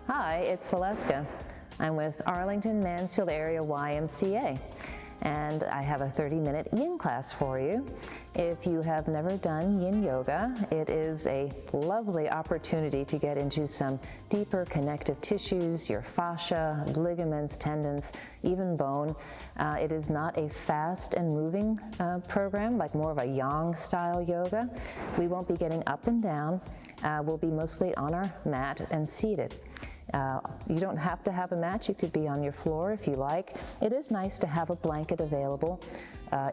Hi, it's Valeska. I'm with Arlington Mansfield Area YMCA, and I have a 30-minute Yin class for you. If you have never done Yin Yoga, it is a lovely opportunity to get into some deeper connective tissues, your fascia, ligaments, tendons, even bone. It is not a fast and moving program, like more of a Yang style yoga. We won't be getting up and down. We'll be mostly on our mat and seated. You don't have to have a mat. You could be on your floor if you like. It is nice to have a blanket available.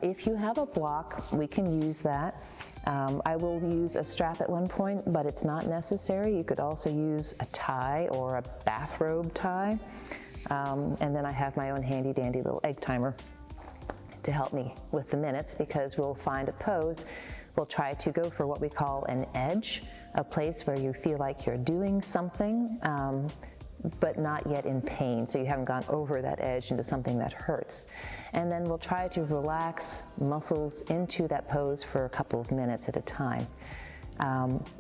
If you have a block, we can use that. I will use a strap at one point, but it's not necessary. You could also use a tie or a bathrobe tie. And then I have my own handy dandy little egg timer to help me with the minutes, because we'll find a pose. We'll try to go for what we call an edge, a place where you feel like you're doing something, but not yet in pain. So you haven't gone over that edge into something that hurts. And then we'll try to relax muscles into that pose for a couple of minutes at a time.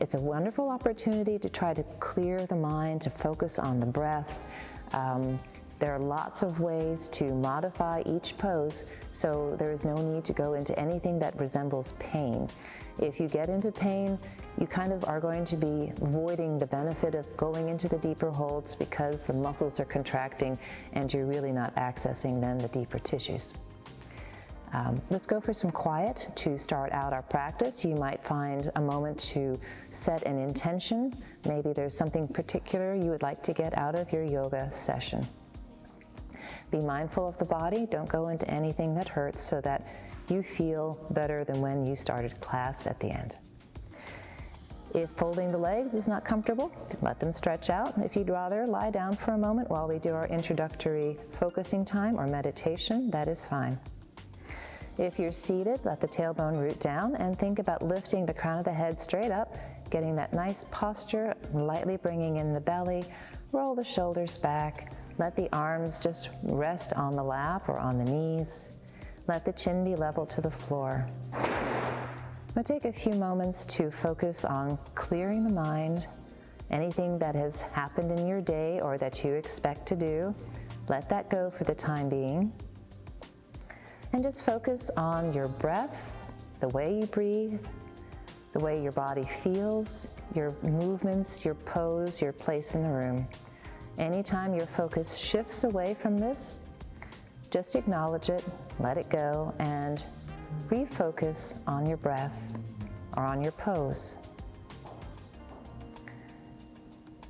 It's a wonderful opportunity to try to clear the mind, to focus on the breath. There are lots of ways to modify each pose, so there is no need to go into anything that resembles pain. If you get into pain, you kind of are going to be voiding the benefit of going into the deeper holds, because the muscles are contracting and you're really not accessing then the deeper tissues. Let's go for some quiet to start out our practice. You might find a moment to set an intention. Maybe there's something particular you would like to get out of your yoga session. Be mindful of the body. Don't go into anything that hurts, so that you feel better than when you started class at the end. If folding the legs is not comfortable, let them stretch out. If you'd rather lie down for a moment while we do our introductory focusing time or meditation, that is fine. If you're seated, let the tailbone root down and think about lifting the crown of the head straight up, getting that nice posture, lightly bringing in the belly, roll the shoulders back. Let the arms just rest on the lap or on the knees. Let the chin be level to the floor. We'll take a few moments to focus on clearing the mind. Anything that has happened in your day or that you expect to do, let that go for the time being. And just focus on your breath, the way you breathe, the way your body feels, your movements, your pose, your place in the room. Anytime your focus shifts away from this, just acknowledge it, let it go, and refocus on your breath or on your pose.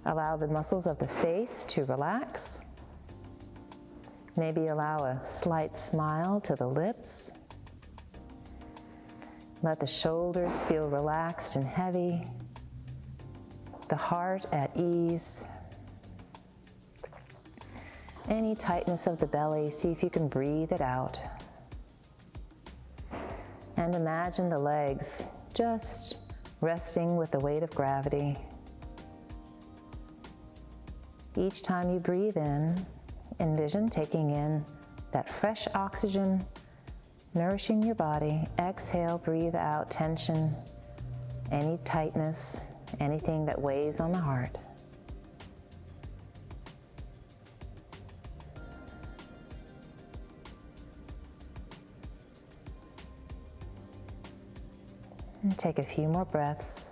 Allow the muscles of the face to relax. Maybe allow a slight smile to the lips. Let the shoulders feel relaxed and heavy, the heart at ease. Any tightness of the belly, see if you can breathe it out. And imagine the legs just resting with the weight of gravity. Each time you breathe in, envision taking in that fresh oxygen, nourishing your body. Exhale, breathe out tension, any tightness, anything that weighs on the heart. And take a few more breaths.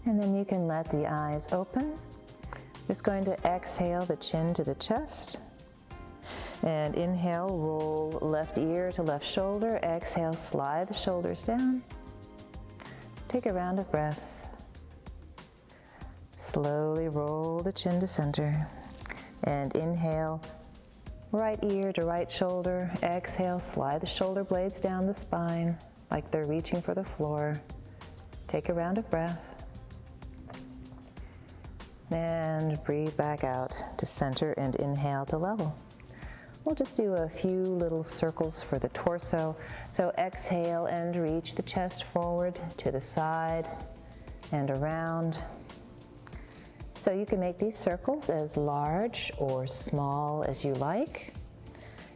And then you can let the eyes open. Just going to exhale the chin to the chest. And inhale, roll left ear to left shoulder. Exhale, slide the shoulders down. Take a round of breath. Slowly roll the chin to center. And inhale, right ear to right shoulder. Exhale, slide the shoulder blades down the spine like they're reaching for the floor. Take a round of breath. And breathe back out to center and inhale to level. We'll just do a few little circles for the torso. So exhale and reach the chest forward to the side and around. So you can make these circles as large or small as you like.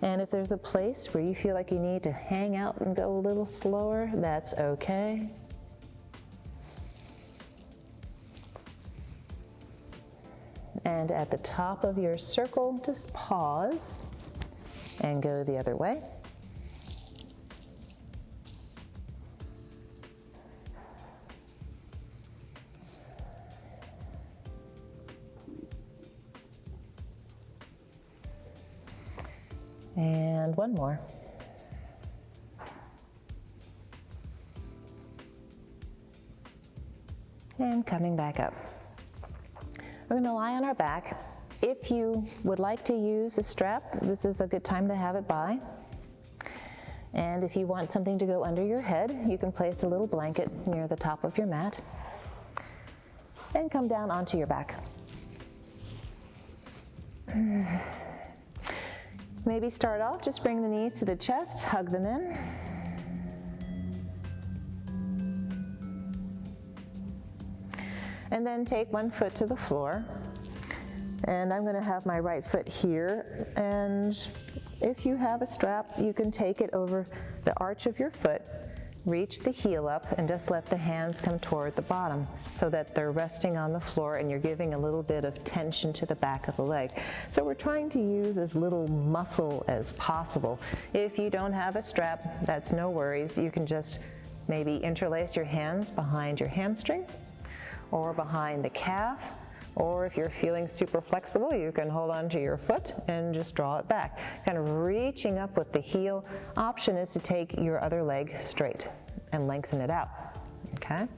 And if there's a place where you feel like you need to hang out and go a little slower, that's okay. And at the top of your circle, just pause and go the other way. And one more. And coming back up. We're going to lie on our back. If you would like to use a strap, this is a good time to have it by. And if you want something to go under your head, you can place a little blanket near the top of your mat. And come down onto your back. Maybe start off, just bring the knees to the chest, hug them in. And then take one foot to the floor. And I'm going to have my right foot here. And if you have a strap, you can take it over the arch of your foot, reach the heel up, and just let the hands come toward the bottom so that they're resting on the floor and you're giving a little bit of tension to the back of the leg. So we're trying to use as little muscle as possible. If you don't have a strap, that's no worries. You can just maybe interlace your hands behind your hamstring or behind the calf. Or if you're feeling super flexible, you can hold onto your foot and just draw it back. Kind of reaching up with the heel. Option is to take your other leg straight and lengthen it out, okay?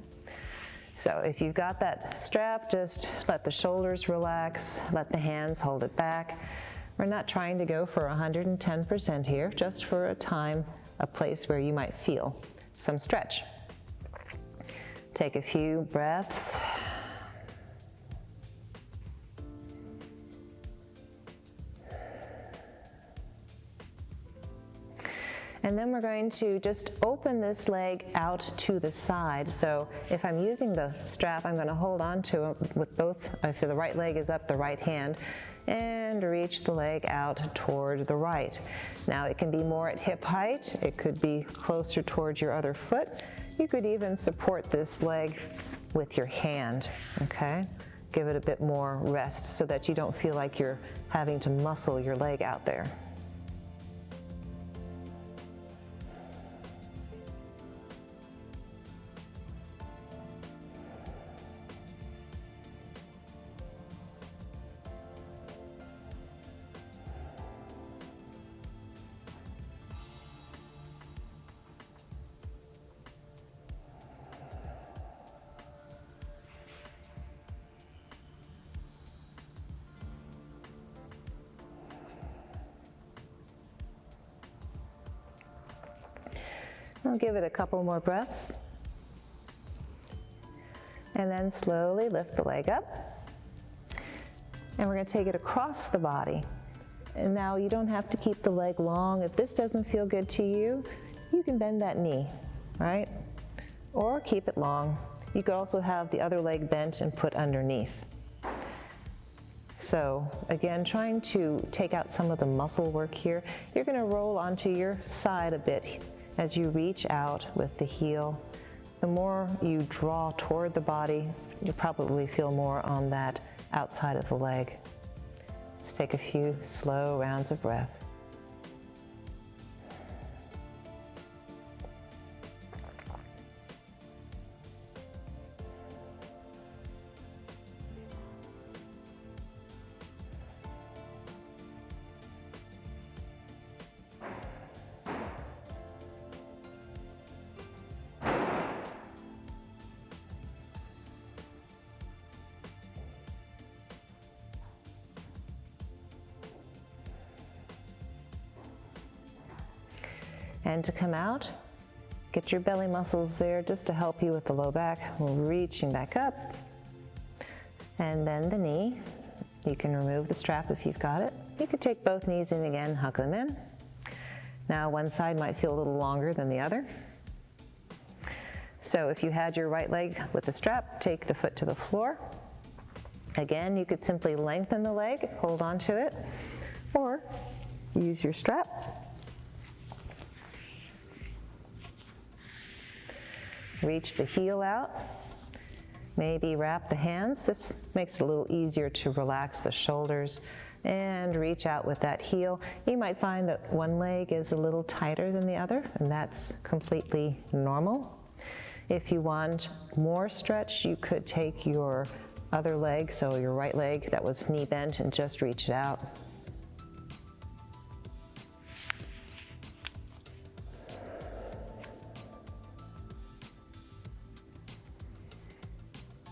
So if you've got that strap, just let the shoulders relax, let the hands hold it back. We're not trying to go for 110% here, just for a time, a place where you might feel some stretch. Take a few breaths. And then we're going to just open this leg out to the side. So if I'm using the strap, I'm going to hold on to it with both, if the right leg is up, the right hand, and reach the leg out toward the right. Now it can be more at hip height. It could be closer towards your other foot. You could even support this leg with your hand, okay? Give it a bit more rest so that you don't feel like you're having to muscle your leg out there. I'll give it a couple more breaths. And then slowly lift the leg up. And we're going to take it across the body. And now you don't have to keep the leg long. If this doesn't feel good to you, you can bend that knee, right? Or keep it long. You could also have the other leg bent and put underneath. So again, trying to take out some of the muscle work here. You're going to roll onto your side a bit as you reach out with the heel. The more you draw toward the body, you probably feel more on that outside of the leg. Let's take a few slow rounds of breath. And to come out, get your belly muscles there just to help you with the low back. We're reaching back up. And bend the knee. You can remove the strap if you've got it. You could take both knees in again, hug them in. Now one side might feel a little longer than the other. So if you had your right leg with the strap, take the foot to the floor. Again, you could simply lengthen the leg, hold on to it, or use your strap. Reach the heel out. Maybe wrap the hands. This makes it a little easier to relax the shoulders and reach out with that heel. You might find that one leg is a little tighter than the other, and that's completely normal. If you want more stretch, you could take your other leg, so your right leg that was knee bent, and just reach it out.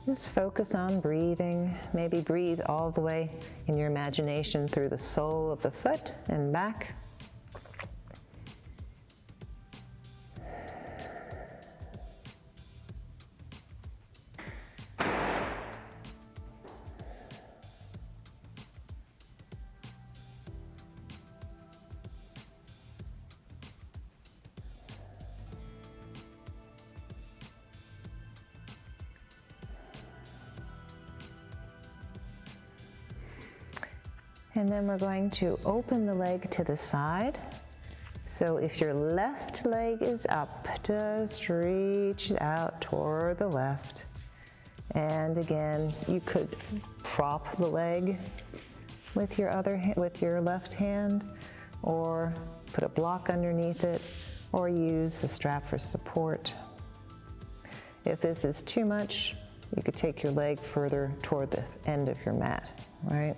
Just focus on breathing. Maybe breathe all the way in your imagination through the sole of the foot and back. And then we're going to open the leg to the side. So if your left leg is up, just reach it out toward the left. And again, you could prop the leg with your left hand, or put a block underneath it, or use the strap for support. If this is too much, you could take your leg further toward the end of your mat, right?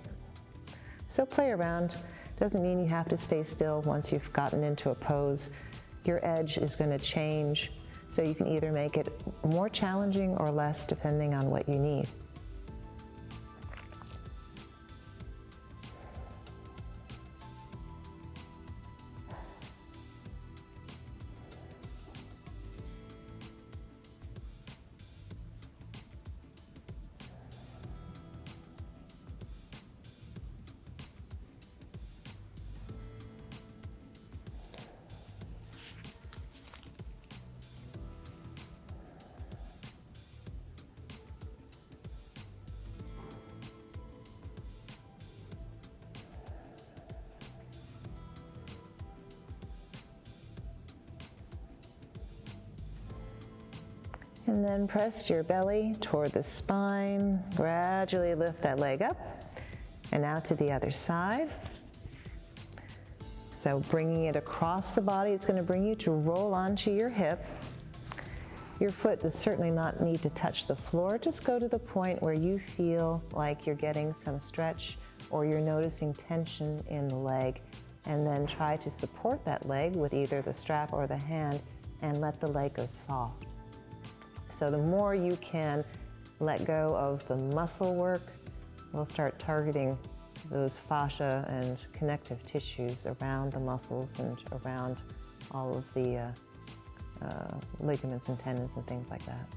So play around. Doesn't mean you have to stay still once you've gotten into a pose. Your edge is going to change, so you can either make it more challenging or less depending on what you need. And then press your belly toward the spine. Gradually lift that leg up. And now to the other side. So bringing it across the body, it's going to bring you to roll onto your hip. Your foot does certainly not need to touch the floor. Just go to the point where you feel like you're getting some stretch or you're noticing tension in the leg. And then try to support that leg with either the strap or the hand and let the leg go soft. So the more you can let go of the muscle work, we'll start targeting those fascia and connective tissues around the muscles and around all of the ligaments and tendons and things like that.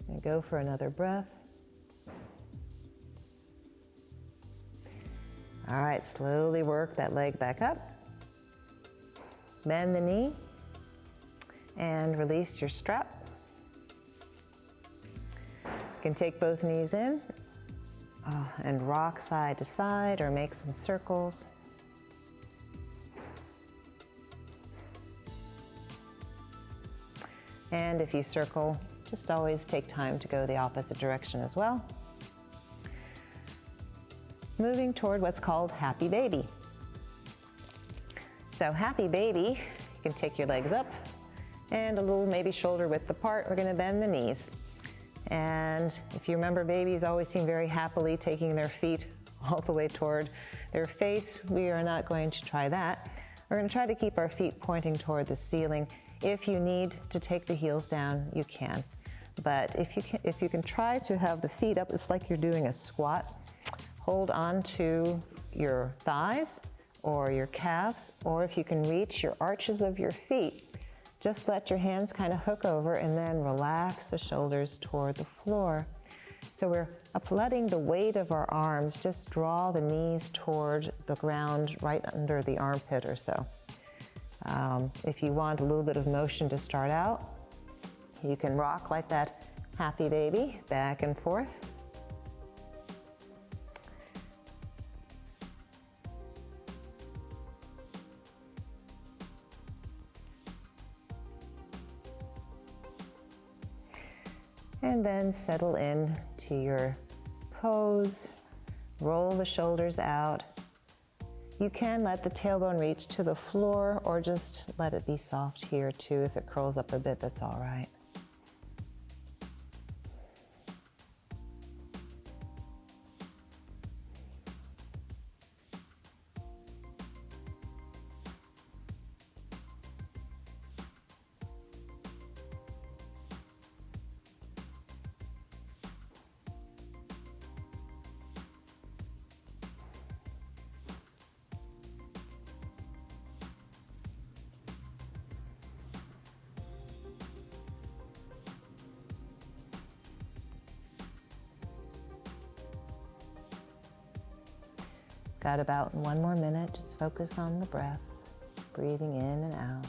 And go for another breath. All right, slowly work that leg back up. Bend the knee and release your strap. You can take both knees in and rock side to side or make some circles. And if you circle, just always take time to go the opposite direction as well. Moving toward what's called Happy Baby. So Happy Baby, you can take your legs up and a little maybe shoulder width apart. We're going to bend the knees. And if you remember, babies always seem very happily taking their feet all the way toward their face. We are not going to try that. We're going to try to keep our feet pointing toward the ceiling. If you need to take the heels down, you can. But if you can try to have the feet up, it's like you're doing a squat. Hold on to your thighs or your calves, or if you can reach your arches of your feet, just let your hands kind of hook over and then relax the shoulders toward the floor. So we're letting the weight of our arms just draw the knees toward the ground right under the armpit or so. If you want a little bit of motion to start out, you can rock like that happy baby, back and forth. And then settle in to your pose, roll the shoulders out. You can let the tailbone reach to the floor or just let it be soft here too. If it curls up a bit, that's all right. Got about 1 more minute, just focus on the breath, breathing in and out.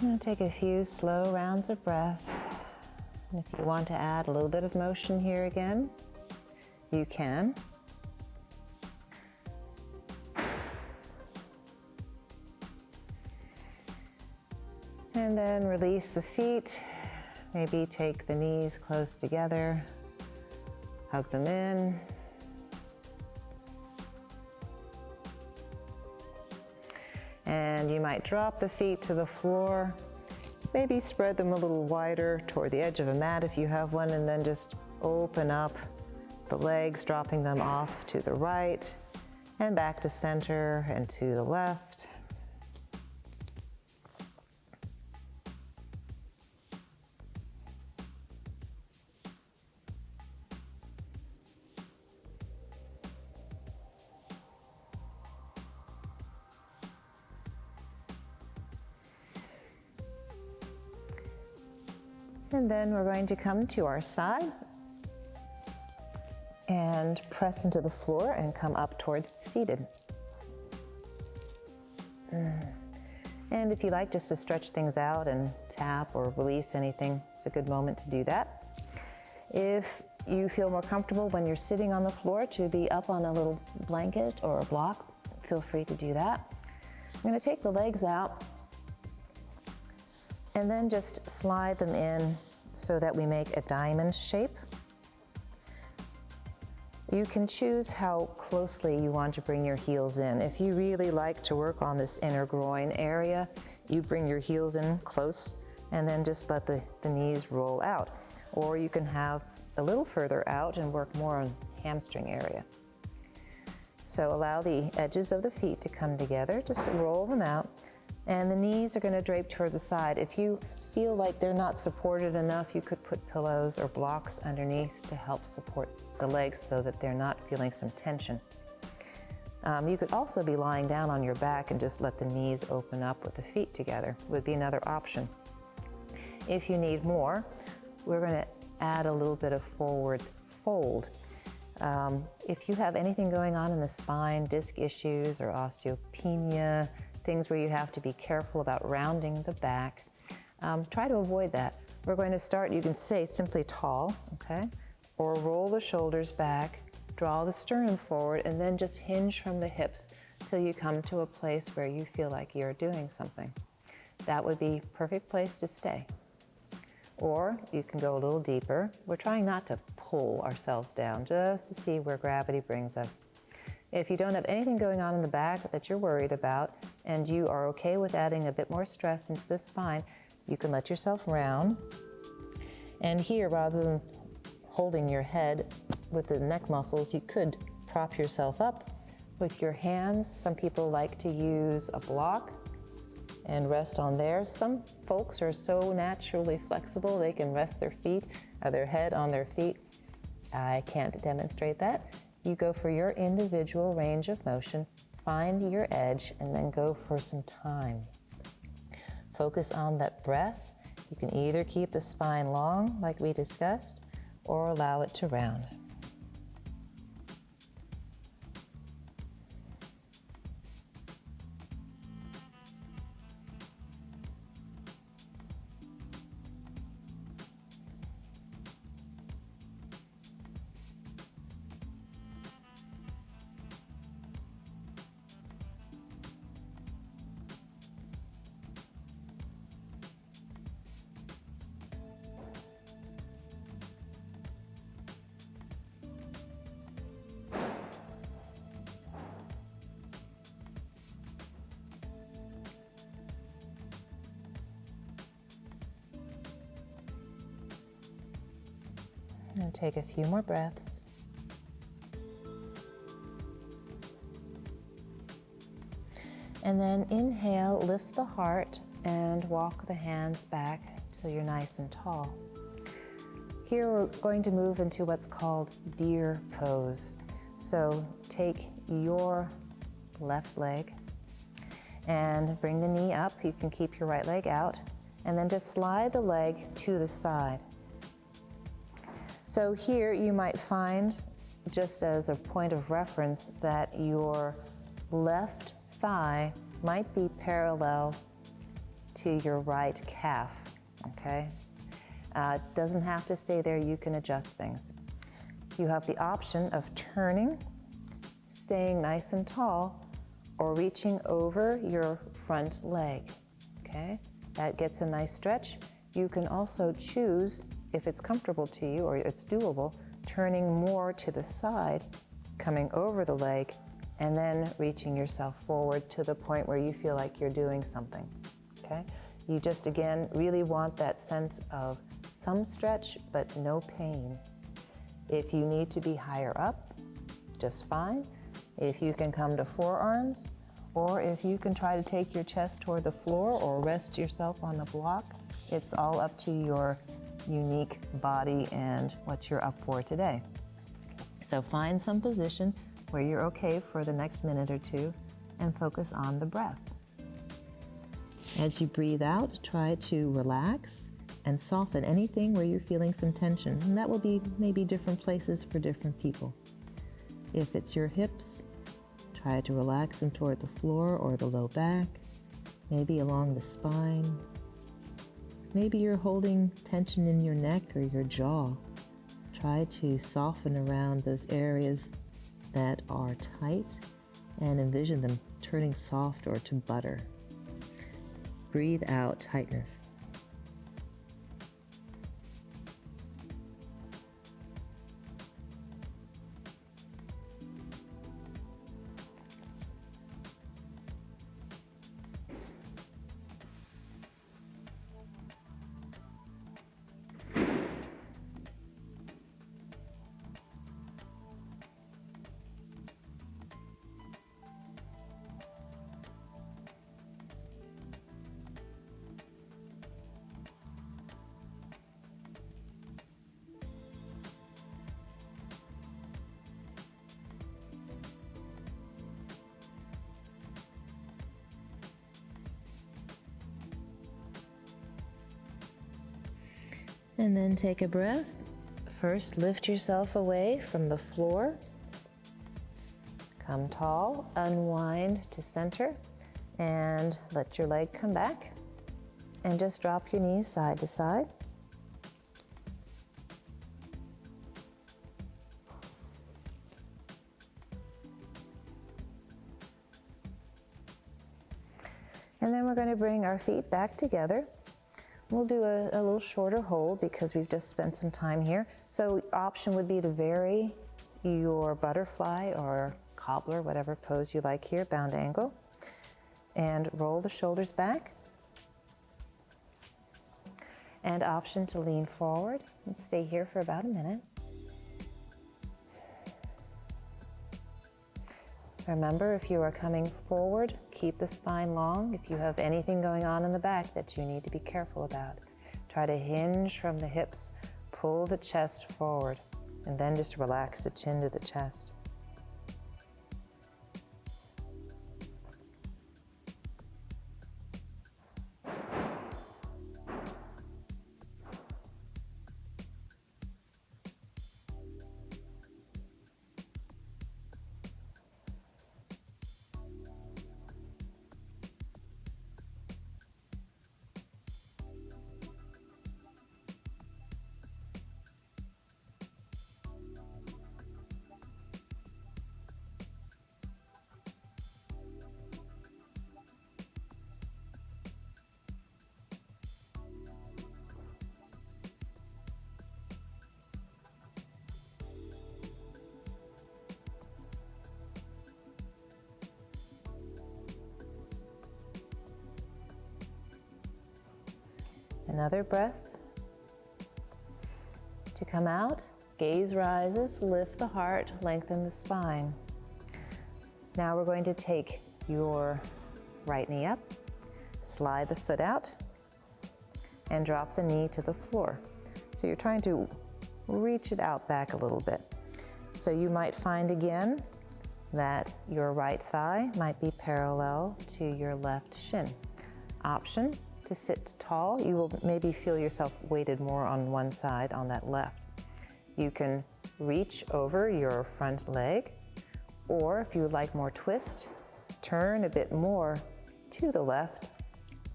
I'm going to take a few slow rounds of breath. And if you want to add a little bit of motion here again, you can. And then release the feet. Maybe take the knees close together, hug them in. And you might drop the feet to the floor, maybe spread them a little wider toward the edge of a mat if you have one, and then just open up the legs, dropping them off to the right and back to center and to the left. And then we're going to come to our side and press into the floor and come up toward seated. And if you like just to stretch things out and tap or release anything, it's a good moment to do that. If you feel more comfortable when you're sitting on the floor to be up on a little blanket or a block, feel free to do that. I'm going to take the legs out and then just slide them in so that we make a diamond shape. You can choose how closely you want to bring your heels in. If you really like to work on this inner groin area, you bring your heels in close and then just let the knees roll out. Or you can have a little further out and work more on hamstring area. So allow the edges of the feet to come together, just roll them out. And the knees are going to drape toward the side. If you feel like they're not supported enough, you could put pillows or blocks underneath to help support the legs so that they're not feeling some tension. You could also be lying down on your back and just let the knees open up with the feet together, would be another option. If you need more, we're going to add a little bit of forward fold. If you have anything going on in the spine, disc issues or osteopenia, things where you have to be careful about rounding the back, try to avoid that. We're going to start, you can stay simply tall, okay? Or roll the shoulders back, draw the sternum forward, and then just hinge from the hips till you come to a place where you feel like you're doing something. That would be a perfect place to stay. Or you can go a little deeper. We're trying not to pull ourselves down, just to see where gravity brings us. If you don't have anything going on in the back that you're worried about, and you are okay with adding a bit more stress into the spine, you can let yourself round. And here, rather than holding your head with the neck muscles, you could prop yourself up with your hands. Some people like to use a block and rest on theirs. Some folks are so naturally flexible they can rest their feet or their head on their feet. I can't demonstrate that. You go for your individual range of motion, find your edge, and then go for some time. Focus on that breath. You can either keep the spine long, like we discussed, or allow it to round. And take a few more breaths. And then inhale, lift the heart, and walk the hands back till you're nice and tall. Here we're going to move into what's called deer pose. So take your left leg and bring the knee up. You can keep your right leg out, and then just slide the leg to the side. So here you might find, just as a point of reference, that your left thigh might be parallel to your right calf, okay? It doesn't have to stay there, you can adjust things. You have the option of turning, staying nice and tall, or reaching over your front leg, okay? That gets a nice stretch. You can also choose, if it's comfortable to you or it's doable, turning more to the side, coming over the leg, and then reaching yourself forward to the point where you feel like you're doing something, okay? You just, again, really want that sense of some stretch, but no pain. If you need to be higher up, just fine. If you can come to forearms, or if you can try to take your chest toward the floor or rest yourself on a block, it's all up to your unique body and what you're up for today. So find some position where you're okay for the next minute or two and focus on the breath. As you breathe out, try to relax and soften anything where you're feeling some tension. And that will be maybe different places for different people. If it's your hips, try to relax them toward the floor or the low back, maybe along the spine. Maybe you're holding tension in your neck or your jaw. Try to soften around those areas that are tight and envision them turning soft or to butter. Breathe out tightness. And then take a breath. First, lift yourself away from the floor. Come tall, unwind to center, and let your leg come back. And just drop your knees side to side. And then we're going to bring our feet back together. We'll do a little shorter hold because we've just spent some time here. So option would be to vary your butterfly or cobbler, whatever pose you like here, bound angle, and roll the shoulders back. And option to lean forward and stay here for about a minute. Remember, if you are coming forward, keep the spine long. If you have anything going on in the back that you need to be careful about, try to hinge from the hips, pull the chest forward, and then just relax the chin to the chest. Another breath. To come out, gaze rises, lift the heart, lengthen the spine. Now we're going to take your right knee up, slide the foot out, and drop the knee to the floor. So you're trying to reach it out back a little bit. So you might find again that your right thigh might be parallel to your left shin. Option to sit tall. You will maybe feel yourself weighted more on one side, on that left. You can reach over your front leg, or if you would like more twist, turn a bit more to the left.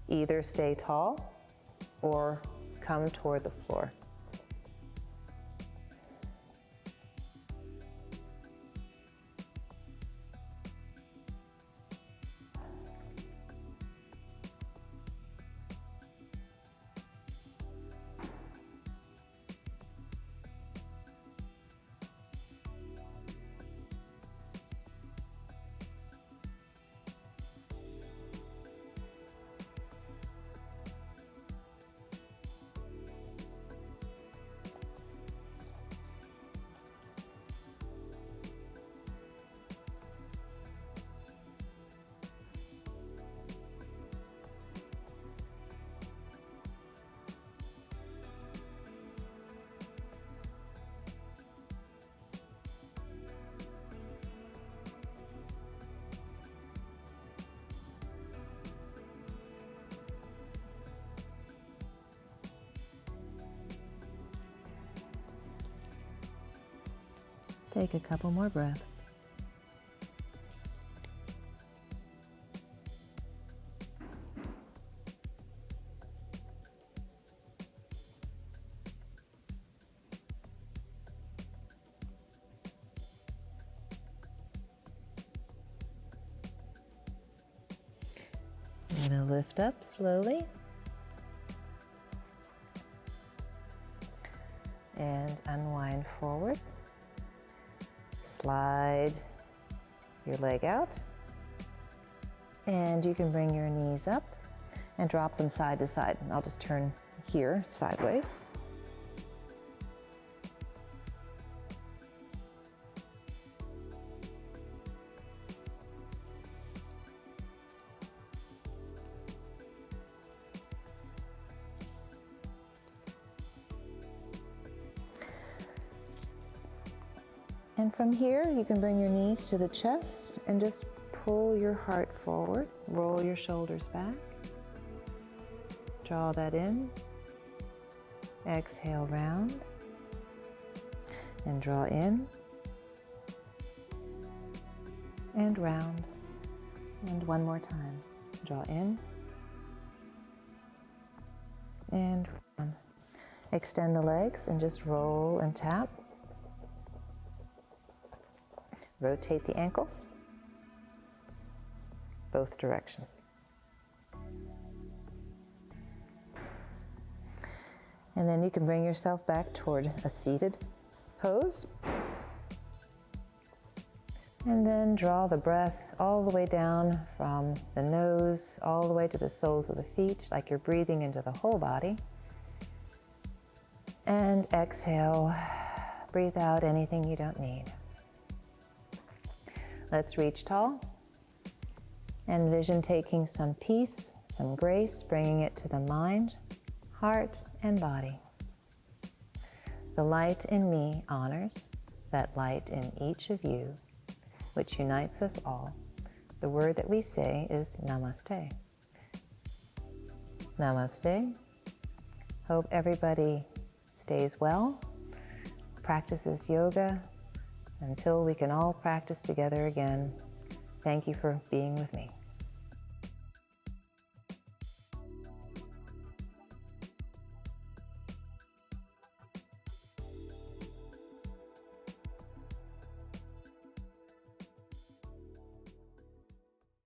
Either stay tall or come toward the floor. Take a couple more breaths. I'm going to lift up slowly and unwind forward. Slide your leg out, and you can bring your knees up and drop them side to side. I'll just turn here sideways. And from here, you can bring your knees to the chest and just pull your heart forward. Roll your shoulders back. Draw that in. Exhale, round. And draw in. And round. And one more time. Draw in. And round. Extend the legs and just roll and tap. Rotate the ankles, both directions. And then you can bring yourself back toward a seated pose. And then draw the breath all the way down from the nose, all the way to the soles of the feet, like you're breathing into the whole body. And exhale, breathe out anything you don't need. Let's reach tall. Envision taking some peace, some grace, bringing it to the mind, heart, and body. The light in me honors that light in each of you, which unites us all. The word that we say is namaste. Namaste. Hope everybody stays well, practices yoga until we can all practice together again. Thank you for being with me.